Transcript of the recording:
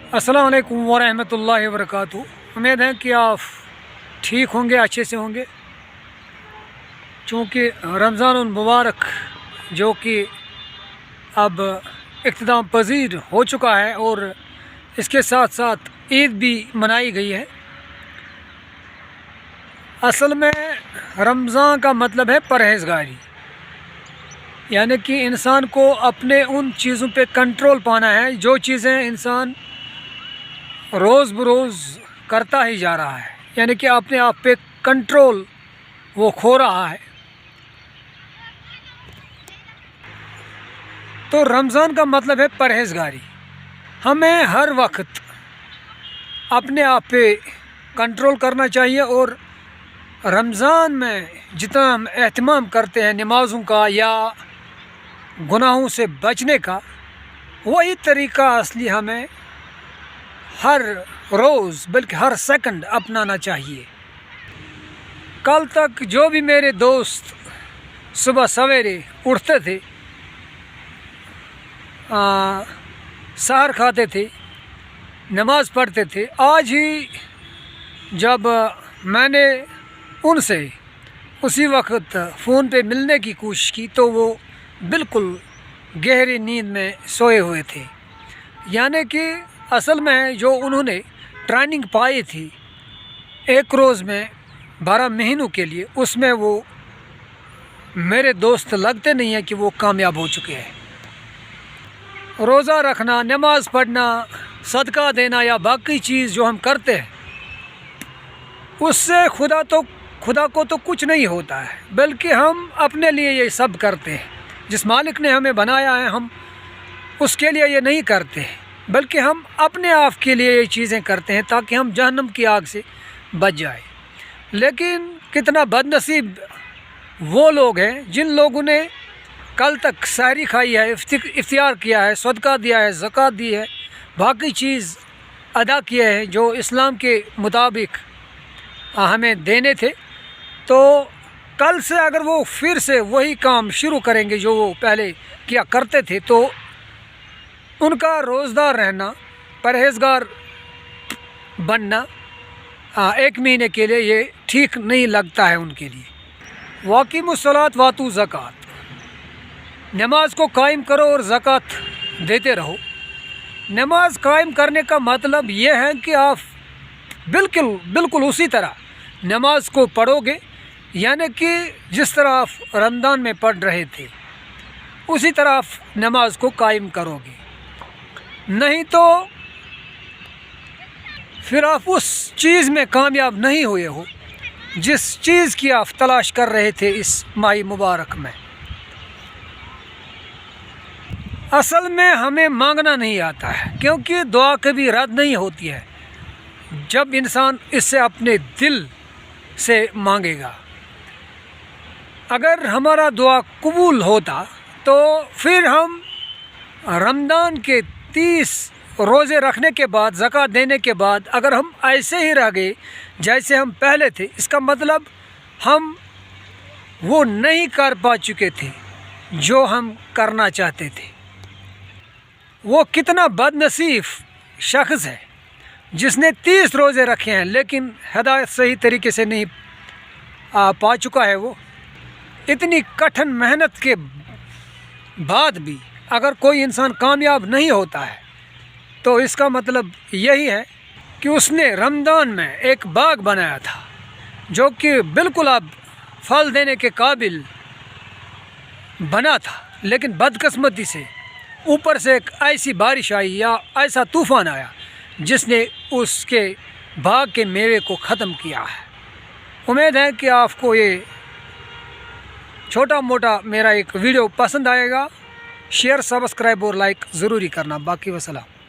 अस्सलाम वालेकुम वरहमतुल्लाहि वबरकातुहू। उम्मीद है कि आप ठीक होंगे, अच्छे से होंगे। चूँकि रमज़ान मुबारक जो कि अब इख्तिताम पजीर हो चुका है और इसके साथ साथ ईद भी मनाई गई है। असल में रमज़ान का मतलब है परहेज़गारी, यानी कि इंसान को अपने उन चीज़ों पे कंट्रोल पाना है जो चीज़ें इंसान रोज़ बरोज़ करता ही जा रहा है, यानी कि अपने आप पे कंट्रोल वो खो रहा है। तो रमज़ान का मतलब है परहेज़गारी। हमें हर वक्त अपने आप पे कंट्रोल करना चाहिए और रमज़ान में जितना हम एहतमाम करते हैं नमाज़ों का या गुनाहों से बचने का, वही तरीका असली हमें हर रोज़ बल्कि हर सेकंड अपनाना चाहिए। कल तक जो भी मेरे दोस्त सुबह सवेरे उठते थे, सहर खाते थे, नमाज़ पढ़ते थे, आज ही जब मैंने उनसे उसी वक्त फ़ोन पे मिलने की कोशिश की तो वो बिल्कुल गहरी नींद में सोए हुए थे। यानी कि असल में जो उन्होंने ट्रेनिंग पाई थी एक रोज़ में 12 महीनों के लिए, उसमें वो मेरे दोस्त लगते नहीं हैं कि वो कामयाब हो चुके हैं। रोज़ा रखना, नमाज़ पढ़ना, सदका देना या बाकी चीज़ जो हम करते हैं, उससे खुदा को तो कुछ नहीं होता है, बल्कि हम अपने लिए ये सब करते हैं। जिस मालिक ने हमें बनाया है हम उसके लिए ये नहीं करते हैं, बल्कि हम अपने आप के लिए ये चीज़ें करते हैं ताकि हम जहन्नम की आग से बच जाए। लेकिन कितना बदनसीब वो लोग हैं जिन लोगों ने कल तक सहरी खाई है, इफ्तियार किया है, सदका दिया है, ज़कात दी है, बाकी चीज़ अदा किए हैं जो इस्लाम के मुताबिक हमें देने थे। तो कल से अगर वो फिर से वही काम शुरू करेंगे जो वो पहले किया करते थे, तो उनका रोज़दार रहना, परहेज़गार बनना एक महीने के लिए ये ठीक नहीं लगता है उनके लिए। वाक़िमुस्सलात वातू ज़कात, नमाज को कायम करो और ज़कात देते रहो। नमाज कायम करने का मतलब ये है कि आप बिल्कुल उसी तरह नमाज को पढ़ोगे, यानी कि जिस तरह आप रमज़ान में पढ़ रहे थे उसी तरह आप नमाज को कायम करोगे। नहीं तो फिर आप उस चीज़ में कामयाब नहीं हुए हो जिस चीज़ की आप तलाश कर रहे थे इस माह मुबारक में। असल में हमें मांगना नहीं आता है, क्योंकि दुआ कभी रद्द नहीं होती है जब इंसान इससे अपने दिल से मांगेगा। अगर हमारा दुआ कबूल होता तो फिर हम रमज़ान के 30 रोज़े रखने के बाद, ज़कात देने के बाद अगर हम ऐसे ही रह गए जैसे हम पहले थे, इसका मतलब हम वो नहीं कर पा चुके थे जो हम करना चाहते थे। वो कितना बदनसीब शख्स है जिसने 30 रोज़े रखे हैं लेकिन हिदायत सही तरीके से नहीं पा चुका है। वो इतनी कठिन मेहनत के बाद भी अगर कोई इंसान कामयाब नहीं होता है तो इसका मतलब यही है कि उसने रमज़ान में एक बाग बनाया था जो कि बिल्कुल अब फल देने के काबिल बना था, लेकिन बदकिस्मती से ऊपर से एक ऐसी बारिश आई या ऐसा तूफ़ान आया जिसने उसके बाग के मेवे को ख़त्म किया है। उम्मीद है कि आपको ये छोटा मोटा मेरा एक वीडियो पसंद आएगा। शेयर, सब्सक्राइब और लाइक ज़रूरी करना। बाकी वसलाम।